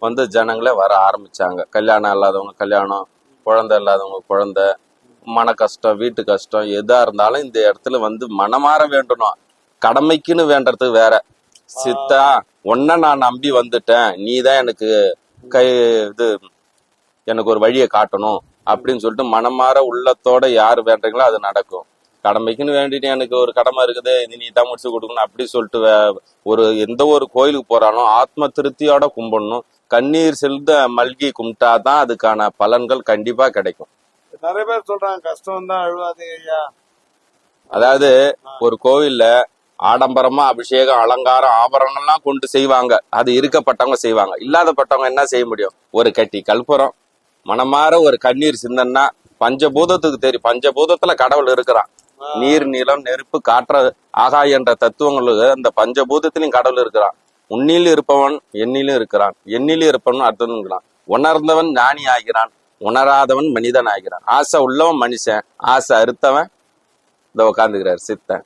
வந்து ஜனங்களே வர ஆரம்பிச்சாங்க. கல்யாணம் இல்லாதவங்க கல்யாணம், குழந்தை இல்லாதவங்க குழந்தை, மன கஷ்டம், வீட்டு கஷ்டம் எதா இருந்தாலும் இந்த இடத்துல வந்து மனமாற வேண்டணும். கடமைக்குன்னு வேண்டறதுக்கு வேற. சித்தா உன்ன நான் நம்பி வந்துட்டேன், நீதான் எனக்கு கை இது எனக்கு ஒரு வழியை காட்டணும் அப்படின்னு சொல்லிட்டு மனமாற உள்ளத்தோட யாரு வேண்டீங்களோ அது நடக்கும். கடமைக்குன்னு வேண்டிட்டு எனக்கு ஒரு கடமை இருக்குது, இது நீ தான் முடிச்சு கொடுக்கணும் அப்படி சொல்லிட்டு ஒரு எந்த ஒரு கோயிலுக்கு போறாலும் ஆத்ம திருப்தியோட கும்பிடணும். கண்ணீர் செலுத்த மல்கி கும்பிட்டாதான் அதுக்கான பலன்கள் கண்டிப்பா கிடைக்கும். நிறைய பேர் சொல்றாங்க கஷ்டம் தான் அழுவாதீங்க ஐயா. அதாவது ஒரு கோவில்ல ஆடம்பரமா அபிஷேகம் அலங்காரம் ஆபரணங்கள்லாம் கொண்டு செய்வாங்க. அது இருக்கப்பட்டவங்க செய்வாங்க. இல்லாதப்பட்டவங்க என்ன செய்ய முடியும்? ஒரு கட்டி கற்பூரம், மனமாற ஒரு கண்ணீர் சிந்தன்னா பஞ்சபூதத்துக்கு தெரியும். பஞ்சபூதத்துல கடவுள் இருக்கிறான். நீர் நிலம் நெருப்பு காற்ற ஆகாய என்ற தத்துவங்களுக்கு அந்த பஞ்சபூதத்திலையும் கடவுள் இருக்கிறான். உன்னிலும் இருப்பவன் எண்ணிலும் இருக்கிறான், எண்ணிலும் இருப்பவன் அர்த்தம். உணர்ந்தவன் ஞானி ஆகிறான், உணராதவன் மனிதன் ஆகிறான். ஆசை உள்ளவன் மனுஷன், ஆசை அறுத்தவன் இந்த உட்காந்துக்கிறார் சித்தன்.